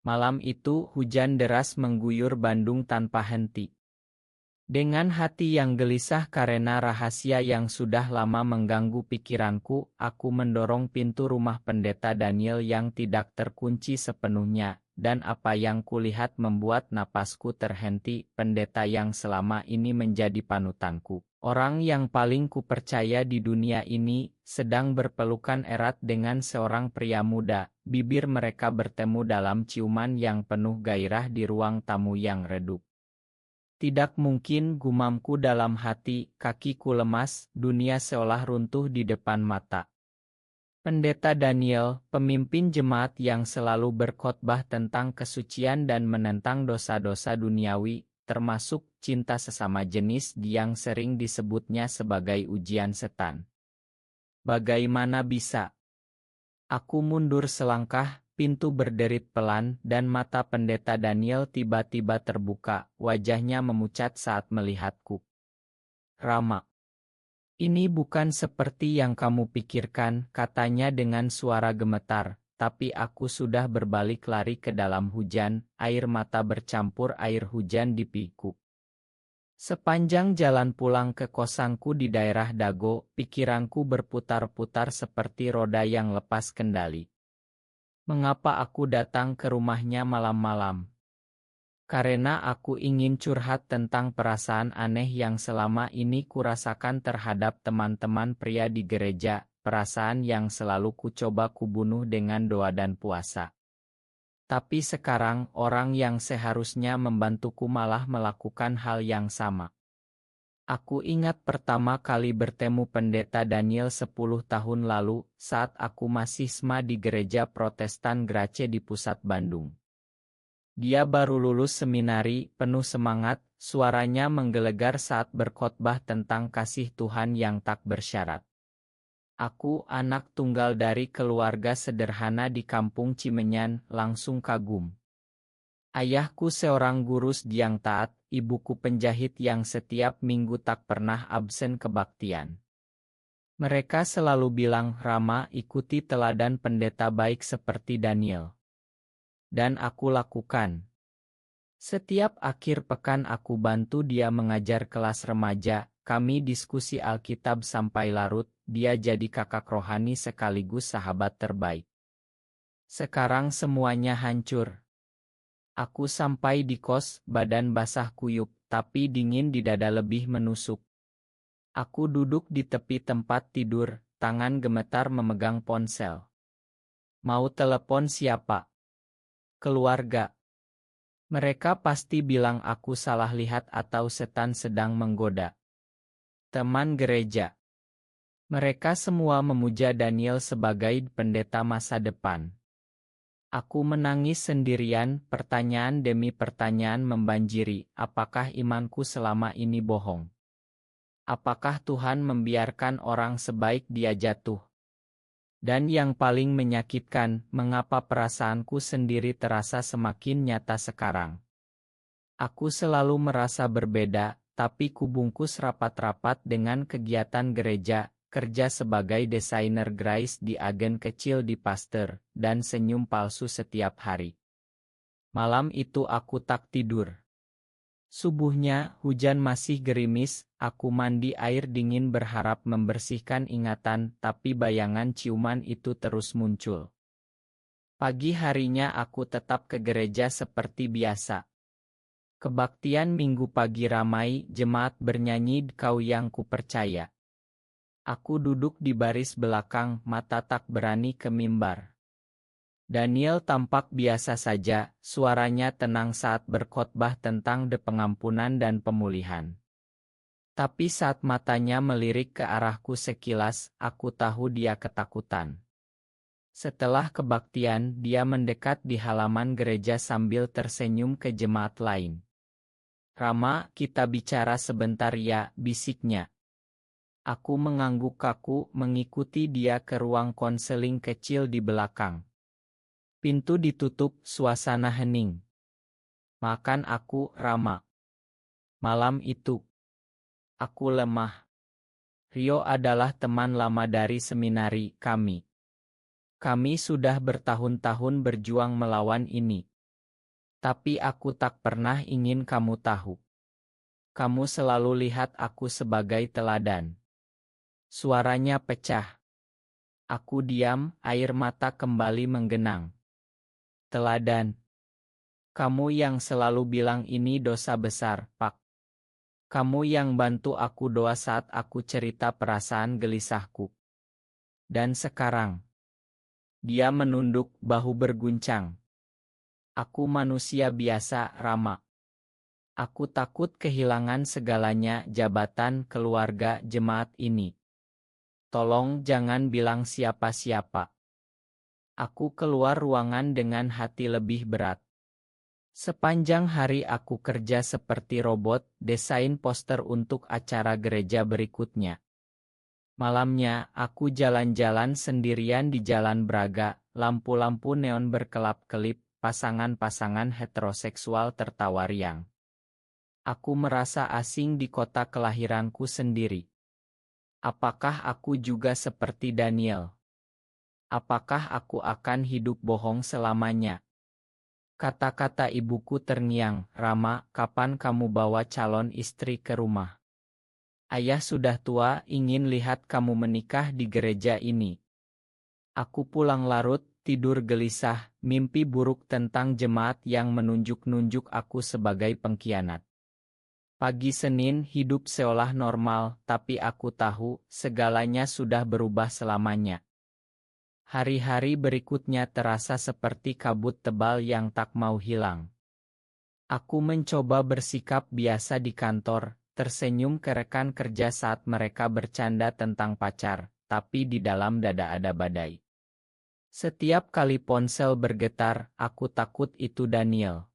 Malam itu hujan deras mengguyur Bandung tanpa henti. Dengan hati yang gelisah karena rahasia yang sudah lama mengganggu pikiranku, aku mendorong pintu rumah Pendeta Daniel yang tidak terkunci sepenuhnya, dan apa yang kulihat membuat napasku terhenti. Pendeta yang selama ini menjadi panutanku, orang yang paling kupercaya di dunia ini, sedang berpelukan erat dengan seorang pria muda. Bibir mereka bertemu dalam ciuman yang penuh gairah di ruang tamu yang redup. Tidak mungkin, gumamku dalam hati, kakiku lemas, dunia seolah runtuh di depan mata. Pendeta Daniel, pemimpin jemaat yang selalu berkhotbah tentang kesucian dan menentang dosa-dosa duniawi, termasuk cinta sesama jenis yang sering disebutnya sebagai ujian setan. Bagaimana bisa? Aku mundur selangkah. Pintu berderit pelan, dan mata Pendeta Daniel tiba-tiba terbuka, wajahnya memucat saat melihatku. "Rama, ini bukan seperti yang kamu pikirkan," katanya dengan suara gemetar, tapi aku sudah berbalik lari ke dalam hujan, air mata bercampur air hujan di pipiku. Sepanjang jalan pulang ke kosanku di daerah Dago, pikiranku berputar-putar seperti roda yang lepas kendali. Mengapa aku datang ke rumahnya malam-malam? Karena aku ingin curhat tentang perasaan aneh yang selama ini kurasakan terhadap teman-teman pria di gereja, perasaan yang selalu kucoba kubunuh dengan doa dan puasa. Tapi sekarang orang yang seharusnya membantuku malah melakukan hal yang sama. Aku ingat pertama kali bertemu Pendeta Daniel 10 tahun lalu, saat aku masih sma di gereja Protestan Grace di pusat Bandung. Dia baru lulus seminari, penuh semangat, suaranya menggelegar saat berkhotbah tentang kasih Tuhan yang tak bersyarat. Aku, anak tunggal dari keluarga sederhana di kampung Cimenyan, langsung kagum. Ayahku seorang guru yang taat, ibuku penjahit yang setiap minggu tak pernah absen kebaktian. Mereka selalu bilang, "Rama, ikuti teladan pendeta baik seperti Daniel." Dan aku lakukan. Setiap akhir pekan aku bantu dia mengajar kelas remaja, kami diskusi Alkitab sampai larut, dia jadi kakak rohani sekaligus sahabat terbaik. Sekarang semuanya hancur. Aku sampai di kos, badan basah kuyup, tapi dingin di dada lebih menusuk. Aku duduk di tepi tempat tidur, tangan gemetar memegang ponsel. Mau telepon siapa? Keluarga. Mereka pasti bilang aku salah lihat atau setan sedang menggoda. Teman gereja. Mereka semua memuja Daniel sebagai pendeta masa depan. Aku menangis sendirian, pertanyaan demi pertanyaan membanjiri, apakah imanku selama ini bohong? Apakah Tuhan membiarkan orang sebaik dia jatuh? Dan yang paling menyakitkan, mengapa perasaanku sendiri terasa semakin nyata sekarang? Aku selalu merasa berbeda, tapi kubungkus rapat-rapat dengan kegiatan gereja, kerja sebagai desainer grafis di agen kecil di Pasteur, dan senyum palsu setiap hari. Malam itu aku tak tidur. Subuhnya, hujan masih gerimis, aku mandi air dingin berharap membersihkan ingatan, tapi bayangan ciuman itu terus muncul. Pagi harinya aku tetap ke gereja seperti biasa. Kebaktian minggu pagi ramai, jemaat bernyanyi Kau Yang Kupercaya. Aku duduk di baris belakang, mata tak berani ke mimbar. Daniel tampak biasa saja, suaranya tenang saat berkhotbah tentang pengampunan dan pemulihan. Tapi saat matanya melirik ke arahku sekilas, aku tahu dia ketakutan. Setelah kebaktian, dia mendekat di halaman gereja sambil tersenyum ke jemaat lain. "Rama, kita bicara sebentar ya," bisiknya. Aku mengangguk kaku, mengikuti dia ke ruang konseling kecil di belakang. Pintu ditutup, suasana hening. "Makan aku, Rama." Malam itu, aku lemah. Rio adalah teman lama dari seminari kami. Kami sudah bertahun-tahun berjuang melawan ini. Tapi aku tak pernah ingin kamu tahu. Kamu selalu lihat aku sebagai teladan. Suaranya pecah. Aku diam, air mata kembali menggenang. Teladan. Kamu yang selalu bilang ini dosa besar, Pak. Kamu yang bantu aku doa saat aku cerita perasaan gelisahku. Dan sekarang, dia menunduk, bahu berguncang. Aku manusia biasa, Rama. Aku takut kehilangan segalanya, jabatan, keluarga, jemaat ini. Tolong jangan bilang siapa-siapa. Aku keluar ruangan dengan hati lebih berat. Sepanjang hari aku kerja seperti robot, desain poster untuk acara gereja berikutnya. Malamnya, aku jalan-jalan sendirian di Jalan Braga, lampu-lampu neon berkelap-kelip, pasangan-pasangan heteroseksual tertawa riang. Aku merasa asing di kota kelahiranku sendiri. Apakah aku juga seperti Daniel? Apakah aku akan hidup bohong selamanya? Kata-kata ibuku terngiang, Rama, kapan kamu bawa calon istri ke rumah? Ayah sudah tua, ingin lihat kamu menikah di gereja ini. Aku pulang larut, tidur gelisah, mimpi buruk tentang jemaat yang menunjuk-nunjuk aku sebagai pengkhianat. Pagi Senin hidup seolah normal, tapi aku tahu segalanya sudah berubah selamanya. Hari-hari berikutnya terasa seperti kabut tebal yang tak mau hilang. Aku mencoba bersikap biasa di kantor, tersenyum ke rekan kerja saat mereka bercanda tentang pacar, tapi di dalam dada ada badai. Setiap kali ponsel bergetar, aku takut itu Daniel.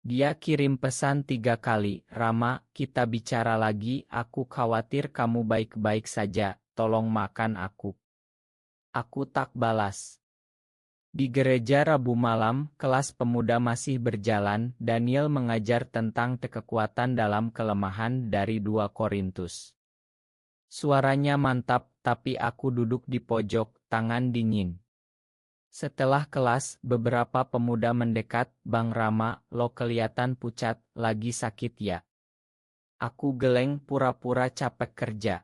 Dia kirim pesan 3 kali, Rama, kita bicara lagi, aku khawatir kamu baik-baik saja, tolong makan aku. Aku tak balas. Di gereja Rabu malam, kelas pemuda masih berjalan, Daniel mengajar tentang kekuatan dalam kelemahan dari 2 Korintus. Suaranya mantap, tapi aku duduk di pojok, tangan dingin. Setelah kelas, beberapa pemuda mendekat, Bang Rama, lo kelihatan pucat, lagi sakit ya? Aku geleng pura-pura capek kerja.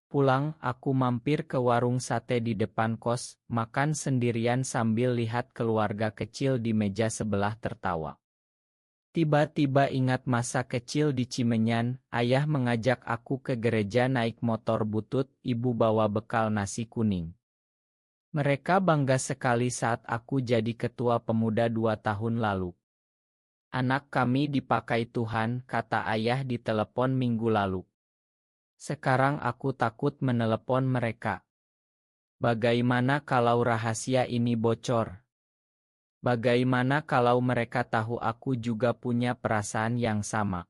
Pulang, aku mampir ke warung sate di depan kos, makan sendirian sambil lihat keluarga kecil di meja sebelah tertawa. Tiba-tiba ingat masa kecil di Cimenyan, ayah mengajak aku ke gereja naik motor butut, ibu bawa bekal nasi kuning. Mereka bangga sekali saat aku jadi ketua pemuda 2 tahun lalu. Anak kami dipakai Tuhan, kata ayah di telepon minggu lalu. Sekarang aku takut menelepon mereka. Bagaimana kalau rahasia ini bocor? Bagaimana kalau mereka tahu aku juga punya perasaan yang sama?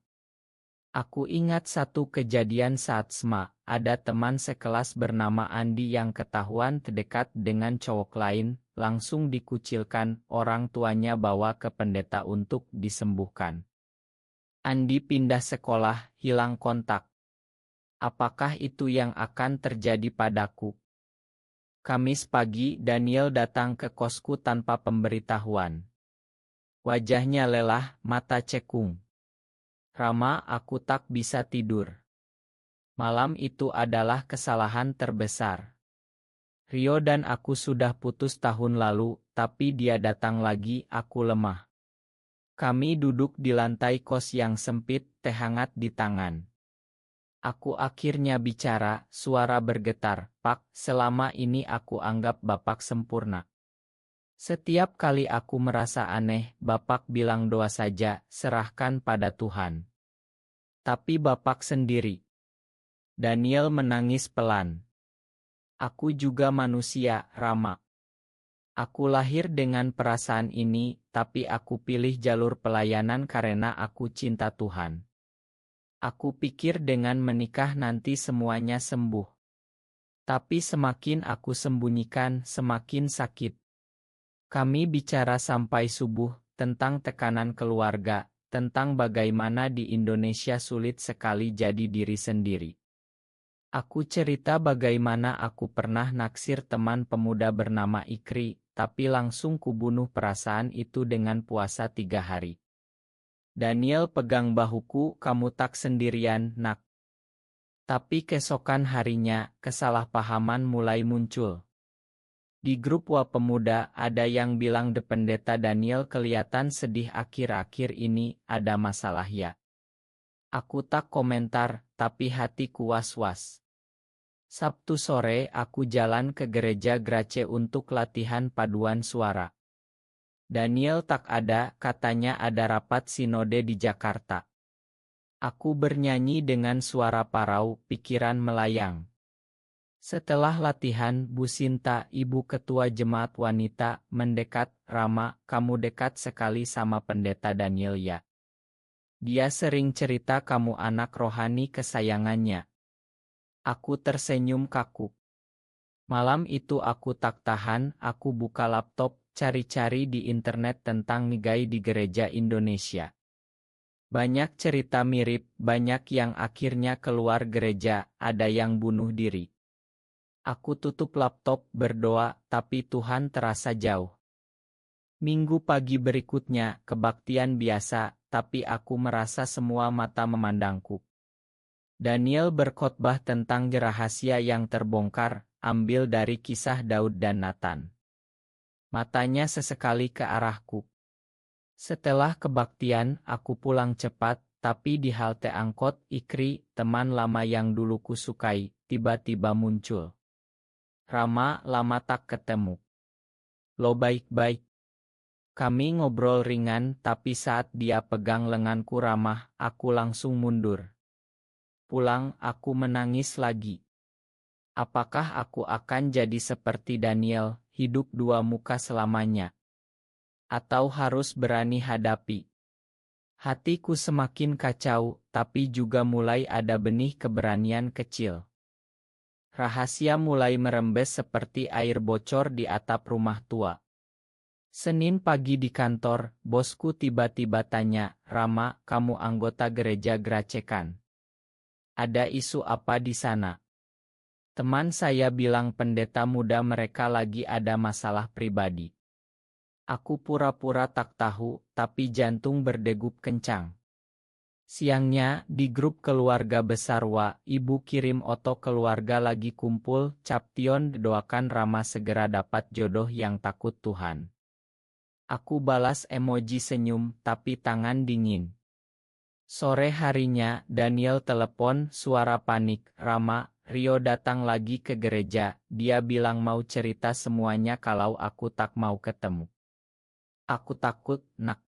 Aku ingat satu kejadian saat SMA, ada teman sekelas bernama Andi yang ketahuan terdekat dengan cowok lain, langsung dikucilkan, orang tuanya bawa ke pendeta untuk disembuhkan. Andi pindah sekolah, hilang kontak. Apakah itu yang akan terjadi padaku? Kamis pagi, Daniel datang ke kosku tanpa pemberitahuan. Wajahnya lelah, mata cekung. Rama, aku tak bisa tidur. Malam itu adalah kesalahan terbesar. Rio dan aku sudah putus tahun lalu, tapi dia datang lagi, aku lemah. Kami duduk di lantai kos yang sempit, teh hangat di tangan. Aku akhirnya bicara, suara bergetar, Pak, selama ini aku anggap Bapak sempurna. Setiap kali aku merasa aneh, Bapak bilang doa saja, serahkan pada Tuhan. Tapi Bapak sendiri. Daniel menangis pelan. Aku juga manusia, Rama. Aku lahir dengan perasaan ini, tapi aku pilih jalur pelayanan karena aku cinta Tuhan. Aku pikir dengan menikah nanti semuanya sembuh. Tapi semakin aku sembunyikan, semakin sakit. Kami bicara sampai subuh, tentang tekanan keluarga, tentang bagaimana di Indonesia sulit sekali jadi diri sendiri. Aku cerita bagaimana aku pernah naksir teman pemuda bernama Ikri, tapi langsung kubunuh perasaan itu dengan puasa 3 hari. Daniel pegang bahuku, kamu tak sendirian, nak. Tapi keesokan harinya, kesalahpahaman mulai muncul. Di grup Wa Pemuda ada yang bilang The Pendeta Daniel kelihatan sedih akhir-akhir ini, ada masalah ya. Aku tak komentar, tapi hatiku was-was. Sabtu sore aku jalan ke gereja Grace untuk latihan paduan suara. Daniel tak ada, katanya ada rapat sinode di Jakarta. Aku bernyanyi dengan suara parau, pikiran melayang. Setelah latihan, Bu Sinta, ibu ketua jemaat wanita, mendekat, Rama, kamu dekat sekali sama pendeta Daniel ya. Dia sering cerita kamu anak rohani kesayangannya. Aku tersenyum kaku. Malam itu aku tak tahan, aku buka laptop, cari-cari di internet tentang nigai di gereja Indonesia. Banyak cerita mirip, banyak yang akhirnya keluar gereja, ada yang bunuh diri. Aku tutup laptop, berdoa, tapi Tuhan terasa jauh. Minggu pagi berikutnya, kebaktian biasa, tapi aku merasa semua mata memandangku. Daniel berkhotbah tentang rahasia yang terbongkar, ambil dari kisah Daud dan Nathan. Matanya sesekali ke arahku. Setelah kebaktian, aku pulang cepat, tapi di halte angkot, Ikri, teman lama yang dulu kusukai, tiba-tiba muncul. Rama, lama tak ketemu. Lo baik-baik. Kami ngobrol ringan, tapi saat dia pegang lenganku ramah, aku langsung mundur. Pulang, aku menangis lagi. Apakah aku akan jadi seperti Daniel, hidup dua muka selamanya? Atau harus berani hadapi? Hatiku semakin kacau, tapi juga mulai ada benih keberanian kecil. Rahasia mulai merembes seperti air bocor di atap rumah tua. Senin pagi di kantor, bosku tiba-tiba tanya, Rama, kamu anggota gereja Grace kan? Ada isu apa di sana? Teman saya bilang pendeta muda mereka lagi ada masalah pribadi. Aku pura-pura tak tahu, tapi jantung berdegup kencang. Siangnya, di grup keluarga besar Wa, ibu kirim foto keluarga lagi kumpul, Caption doakan Rama segera dapat jodoh yang takut Tuhan. Aku balas emoji senyum, tapi tangan dingin. Sore harinya, Daniel telepon, suara panik, Rama, Rio datang lagi ke gereja, dia bilang mau cerita semuanya kalau aku tak mau ketemu. Aku takut, nak.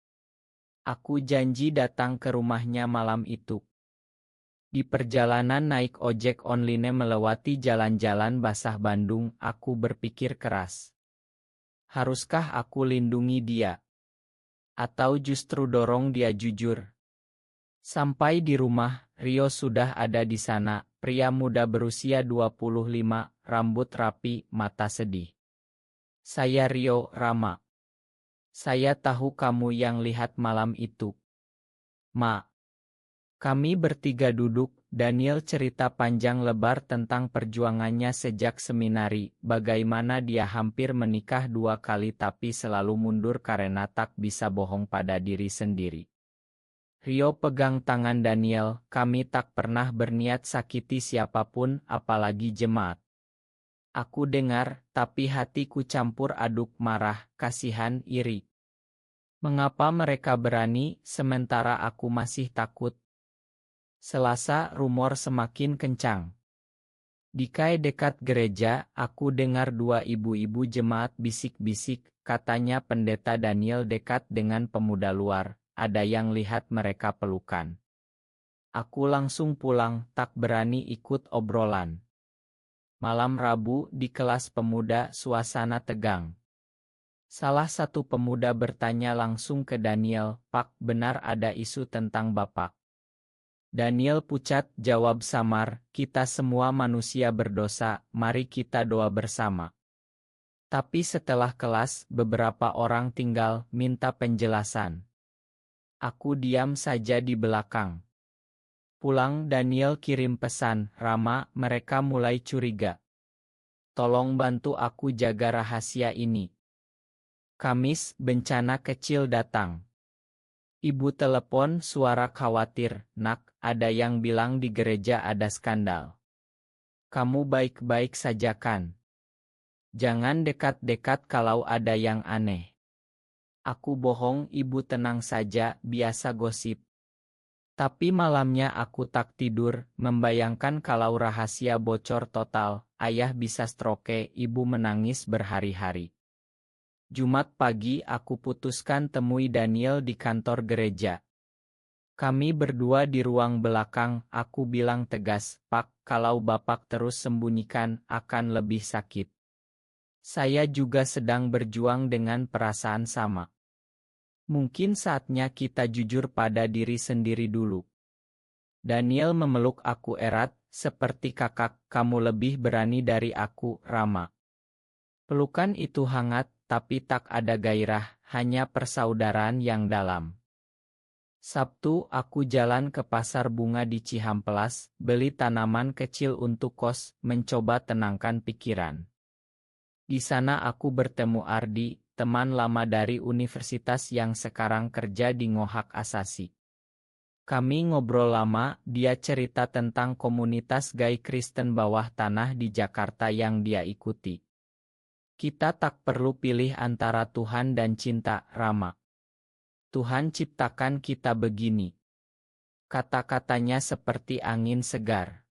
Aku janji datang ke rumahnya malam itu. Di perjalanan naik ojek online melewati jalan-jalan basah Bandung, aku berpikir keras. Haruskah aku lindungi dia? Atau justru dorong dia jujur? Sampai di rumah, Rio sudah ada di sana, pria muda berusia 25, rambut rapi, mata sedih. Saya Rio, Rama. Saya tahu kamu yang lihat malam itu. Ma. Kami bertiga duduk, Daniel cerita panjang lebar tentang perjuangannya sejak seminari, bagaimana dia hampir menikah 2 kali tapi selalu mundur karena tak bisa bohong pada diri sendiri. Rio pegang tangan Daniel, kami tak pernah berniat sakiti siapapun, apalagi jemaat. Aku dengar, tapi hatiku campur aduk marah, kasihan, iri. Mengapa mereka berani, sementara aku masih takut? Selasa, rumor semakin kencang. Di kai dekat gereja, aku dengar 2 ibu-ibu jemaat bisik-bisik, katanya pendeta Daniel dekat dengan pemuda luar. Ada yang lihat mereka pelukan. Aku langsung pulang, tak berani ikut obrolan. Malam Rabu, di kelas pemuda, suasana tegang. Salah satu pemuda bertanya langsung ke Daniel, Pak, benar ada isu tentang Bapak? Daniel pucat, jawab samar, kita semua manusia berdosa, mari kita doa bersama. Tapi setelah kelas, beberapa orang tinggal, minta penjelasan. Aku diam saja di belakang. Pulang Daniel kirim pesan, Rama, mereka mulai curiga. Tolong bantu aku jaga rahasia ini. Kamis, bencana kecil datang. Ibu telepon, suara khawatir, "Nak, ada yang bilang di gereja ada skandal. Kamu baik-baik saja kan? Jangan dekat-dekat kalau ada yang aneh." Aku bohong, ibu, tenang saja, biasa gosip. Tapi malamnya aku tak tidur, membayangkan kalau rahasia bocor total, ayah bisa stroke, ibu menangis berhari-hari. Jumat pagi aku putuskan temui Daniel di kantor gereja. Kami berdua di ruang belakang, aku bilang tegas, "Pak, kalau Bapak terus sembunyikan, akan lebih sakit. Saya juga sedang berjuang dengan perasaan sama. Mungkin saatnya kita jujur pada diri sendiri dulu." Daniel memeluk aku erat, seperti kakak, "Kamu lebih berani dari aku, Rama." Pelukan itu hangat, tapi tak ada gairah, hanya persaudaraan yang dalam. Sabtu, aku jalan ke pasar bunga di Cihampelas, beli tanaman kecil untuk kos, mencoba tenangkan pikiran. Di sana aku bertemu Ardi, teman lama dari universitas yang sekarang kerja di Ngohak Asasi. Kami ngobrol lama, dia cerita tentang komunitas gay Kristen bawah tanah di Jakarta yang dia ikuti. Kita tak perlu pilih antara Tuhan dan cinta, Rama. Tuhan ciptakan kita begini. Kata-katanya seperti angin segar.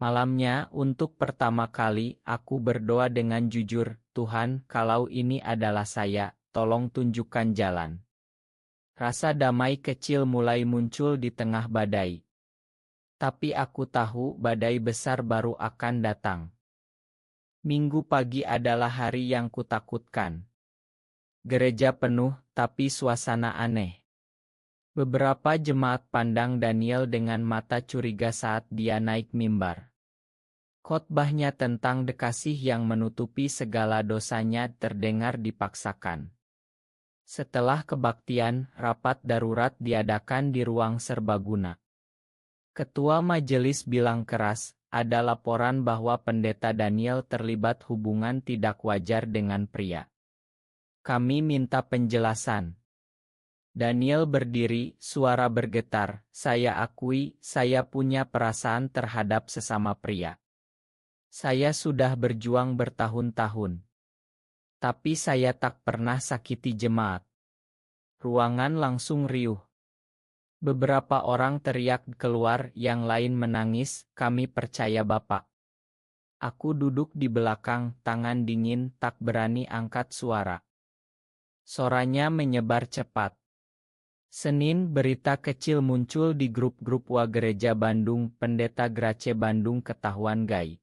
Malamnya, untuk pertama kali, aku berdoa dengan jujur, "Tuhan, kalau ini adalah saya, tolong tunjukkan jalan." Rasa damai kecil mulai muncul di tengah badai. Tapi aku tahu badai besar baru akan datang. Minggu pagi adalah hari yang kutakutkan. Gereja penuh, tapi suasana aneh. Beberapa jemaat pandang Daniel dengan mata curiga saat dia naik mimbar. Khotbahnya tentang dekasih yang menutupi segala dosanya terdengar dipaksakan. Setelah kebaktian, rapat darurat diadakan di ruang serbaguna. Ketua majelis bilang keras, "Ada laporan bahwa pendeta Daniel terlibat hubungan tidak wajar dengan pria. Kami minta penjelasan." Daniel berdiri, suara bergetar, "Saya akui, saya punya perasaan terhadap sesama pria. Saya sudah berjuang bertahun-tahun. Tapi saya tak pernah sakiti jemaat." Ruangan langsung riuh. Beberapa orang teriak keluar, yang lain menangis, "Kami percaya Bapak." Aku duduk di belakang, tangan dingin, tak berani angkat suara. Soranya menyebar cepat. Senin, berita kecil muncul di grup-grup Wa Gereja Bandung, pendeta Grace Bandung ketahuan gay.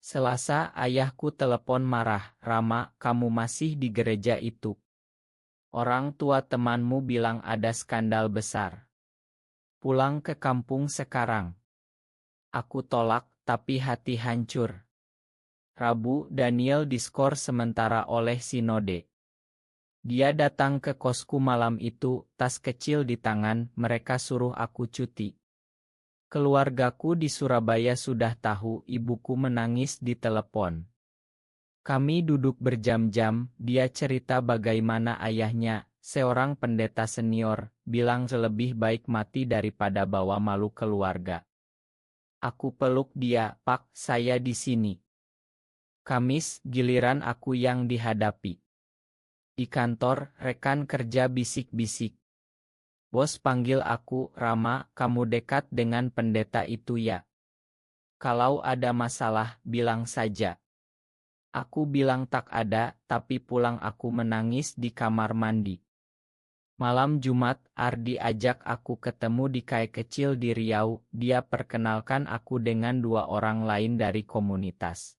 Selasa, ayahku telepon marah, "Rama, kamu masih di gereja itu? Orang tua temanmu bilang ada skandal besar. Pulang ke kampung sekarang." Aku tolak, tapi hati hancur. Rabu, Daniel diskor sementara oleh sinode. Dia datang ke kosku malam itu, tas kecil di tangan, mereka suruh aku cuti. Keluargaku di Surabaya sudah tahu, ibuku menangis di telepon. Kami duduk berjam-jam, dia cerita bagaimana ayahnya, seorang pendeta senior, bilang lebih baik mati daripada bawa malu keluarga. Aku peluk dia, "Pak, saya di sini." Kamis, giliran aku yang dihadapi. Di kantor, rekan kerja bisik-bisik. "Bos panggil aku, Rama, kamu dekat dengan pendeta itu ya? Kalau ada masalah, bilang saja." Aku bilang tak ada, tapi pulang aku menangis di kamar mandi. Malam Jumat, Ardi ajak aku ketemu di kai kecil di Riau, dia perkenalkan aku dengan dua orang lain dari komunitas.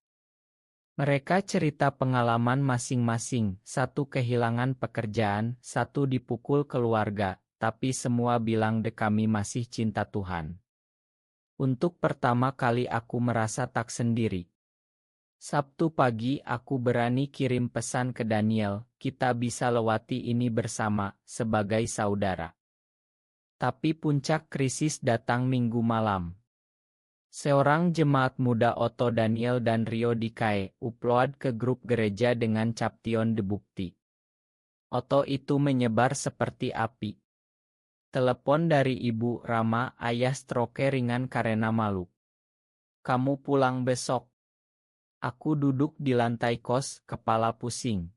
Mereka cerita pengalaman masing-masing, satu kehilangan pekerjaan, satu dipukul keluarga, tapi semua bilang kami masih cinta Tuhan. Untuk pertama kali aku merasa tak sendiri. Sabtu pagi aku berani kirim pesan ke Daniel, "Kita bisa lewati ini bersama, sebagai saudara." Tapi puncak krisis datang Minggu malam. Seorang jemaat muda Otto Daniel dan Rio Dikae upload ke grup gereja dengan caption debukti. Oto itu menyebar seperti api. Telepon dari Ibu Rama, ayah stroke ringan karena malu. Kamu pulang besok. Aku duduk di lantai kos, kepala pusing.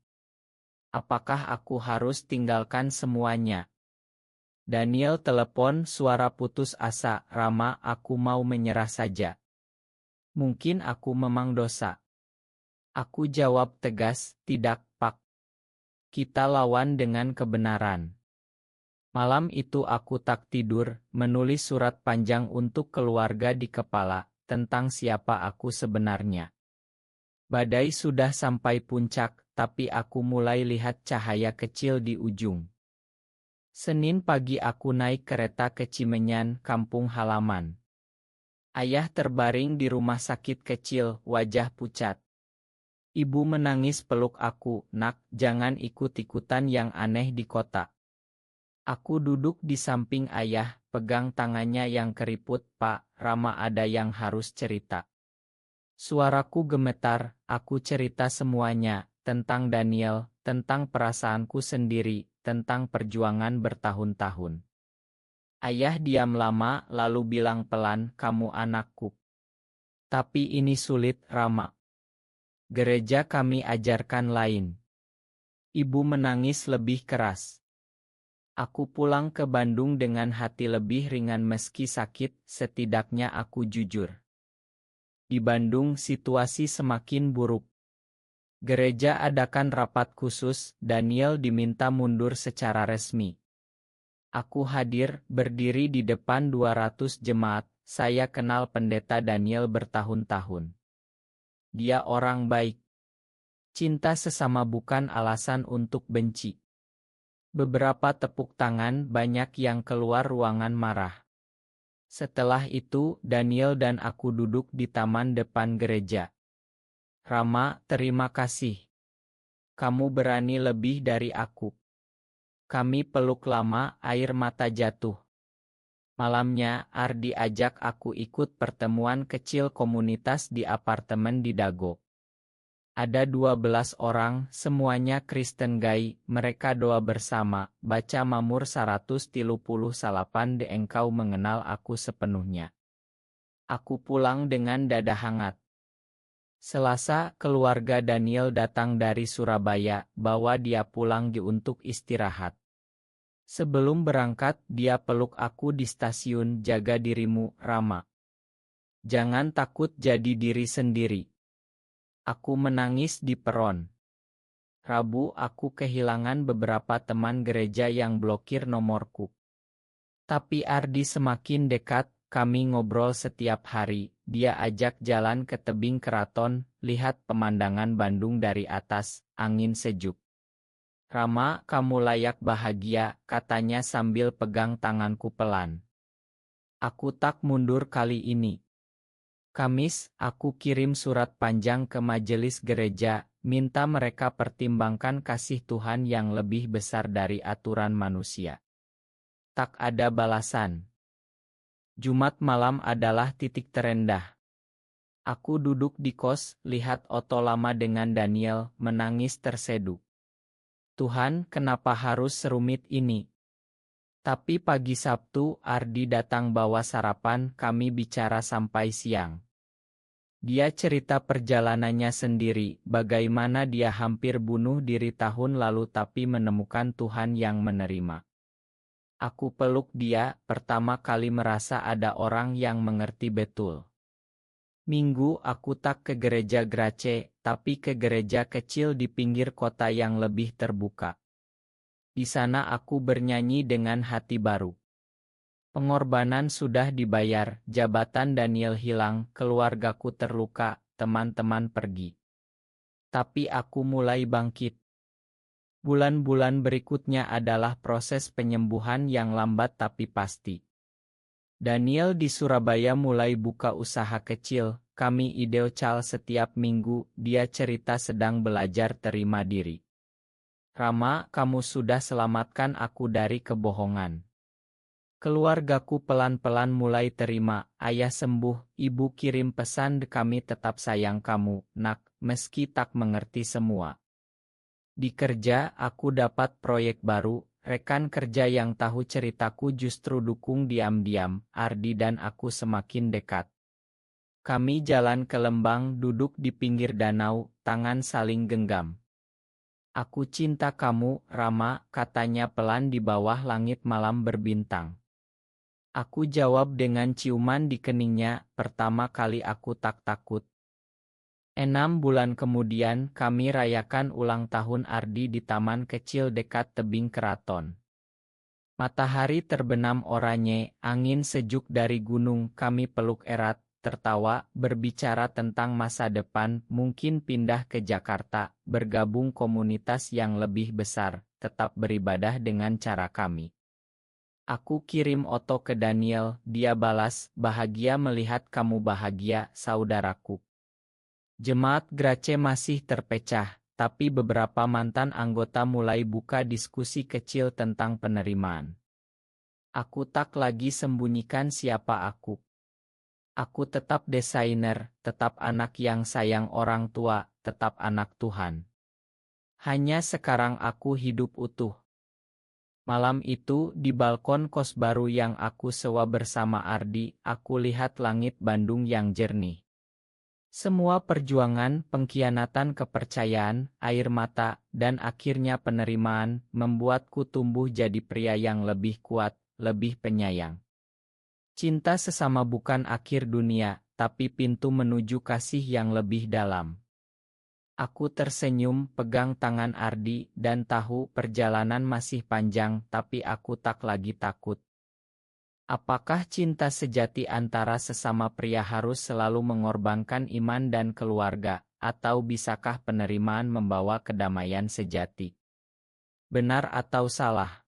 Apakah aku harus tinggalkan semuanya? Daniel telepon, suara putus asa. Rama, aku mau menyerah saja. Mungkin aku memang dosa. Aku jawab tegas, tidak, Pak. Kita lawan dengan kebenaran. Malam itu aku tak tidur, menulis surat panjang untuk keluarga di kepala, tentang siapa aku sebenarnya. Badai sudah sampai puncak, tapi aku mulai lihat cahaya kecil di ujung. Senin pagi aku naik kereta ke Cimenyan, kampung halaman. Ayah terbaring di rumah sakit kecil, wajah pucat. Ibu menangis peluk aku, nak, jangan ikut-ikutan yang aneh di kota. Aku duduk di samping ayah, pegang tangannya yang keriput, Pak, Rama ada yang harus cerita. Suaraku gemetar, aku cerita semuanya, tentang Daniel, tentang perasaanku sendiri, tentang perjuangan bertahun-tahun. Ayah diam lama, lalu bilang pelan, kamu anakku. Tapi ini sulit, Rama. Gereja kami ajarkan lain. Ibu menangis lebih keras. Aku pulang ke Bandung dengan hati lebih ringan meski sakit, setidaknya aku jujur. Di Bandung situasi semakin buruk. Gereja adakan rapat khusus, Daniel diminta mundur secara resmi. Aku hadir, berdiri di depan 200 jemaat, saya kenal pendeta Daniel bertahun-tahun. Dia orang baik. Cinta sesama bukan alasan untuk benci. Beberapa tepuk tangan, banyak yang keluar ruangan marah. Setelah itu, Daniel dan aku duduk di taman depan gereja. Rama, terima kasih. Kamu berani lebih dari aku. Kami peluk lama, air mata jatuh. Malamnya, Ardi ajak aku ikut pertemuan kecil komunitas di apartemen di Dago. Ada 12 orang, semuanya Kristen gay, mereka doa bersama, baca Mazmur 138 de engkau mengenal aku sepenuhnya. Aku pulang dengan dada hangat. Selasa, keluarga Daniel datang dari Surabaya, bawa dia pulang untuk istirahat. Sebelum berangkat, dia peluk aku di stasiun, jaga dirimu, Rama. Jangan takut jadi diri sendiri. Aku menangis di peron. Rabu aku kehilangan beberapa teman gereja yang blokir nomorku. Tapi Ardi semakin dekat, kami ngobrol setiap hari, dia ajak jalan ke tebing keraton, lihat pemandangan Bandung dari atas, angin sejuk. Rama, kamu layak bahagia, katanya sambil pegang tanganku pelan. Aku tak mundur kali ini. Kamis, aku kirim surat panjang ke majelis gereja, minta mereka pertimbangkan kasih Tuhan yang lebih besar dari aturan manusia. Tak ada balasan. Jumat malam adalah titik terendah. Aku duduk di kos, lihat Oto lama dengan Daniel, menangis terseduh. Tuhan, kenapa harus serumit ini? Tapi pagi Sabtu, Ardi datang bawa sarapan, kami bicara sampai siang. Dia cerita perjalanannya sendiri, bagaimana dia hampir bunuh diri tahun lalu tapi menemukan Tuhan yang menerima. Aku peluk dia, pertama kali merasa ada orang yang mengerti betul. Minggu aku tak ke gereja Grace, tapi ke gereja kecil di pinggir kota yang lebih terbuka. Di sana aku bernyanyi dengan hati baru. Pengorbanan sudah dibayar, jabatan Daniel hilang, keluargaku terluka, teman-teman pergi. Tapi aku mulai bangkit. Bulan-bulan berikutnya adalah proses penyembuhan yang lambat tapi pasti. Daniel di Surabaya mulai buka usaha kecil, kami video call setiap minggu, dia cerita sedang belajar terima diri. Rama, kamu sudah selamatkan aku dari kebohongan. Keluargaku pelan-pelan mulai terima, ayah sembuh, ibu kirim pesan, kami tetap sayang kamu, nak, meski tak mengerti semua. Di kerja, aku dapat proyek baru. Rekan kerja yang tahu ceritaku justru dukung diam-diam. Ardi dan aku semakin dekat. Kami jalan ke Lembang, duduk di pinggir danau, tangan saling genggam. Aku cinta kamu, Rama, katanya pelan di bawah langit malam berbintang. Aku jawab dengan ciuman di keningnya. Pertama kali aku tak takut. 6 bulan kemudian, kami rayakan ulang tahun Ardi di taman kecil dekat tebing keraton. Matahari terbenam oranye, angin sejuk dari gunung, kami peluk erat, tertawa, berbicara tentang masa depan, mungkin pindah ke Jakarta, bergabung komunitas yang lebih besar, tetap beribadah dengan cara kami. Aku kirim foto ke Daniel, dia balas, bahagia melihat kamu bahagia, saudaraku. Jemaat Grace masih terpecah, tapi beberapa mantan anggota mulai buka diskusi kecil tentang penerimaan. Aku tak lagi sembunyikan siapa aku. Aku tetap desainer, tetap anak yang sayang orang tua, tetap anak Tuhan. Hanya sekarang aku hidup utuh. Malam itu, di balkon kos baru yang aku sewa bersama Ardi, aku lihat langit Bandung yang jernih. Semua perjuangan, pengkhianatan kepercayaan, air mata, dan akhirnya penerimaan, membuatku tumbuh jadi pria yang lebih kuat, lebih penyayang. Cinta sesama bukan akhir dunia, tapi pintu menuju kasih yang lebih dalam. Aku tersenyum, pegang tangan Ardi, dan tahu perjalanan masih panjang, tapi aku tak lagi takut. Apakah cinta sejati antara sesama pria harus selalu mengorbankan iman dan keluarga, atau bisakah penerimaan membawa kedamaian sejati? Benar atau salah?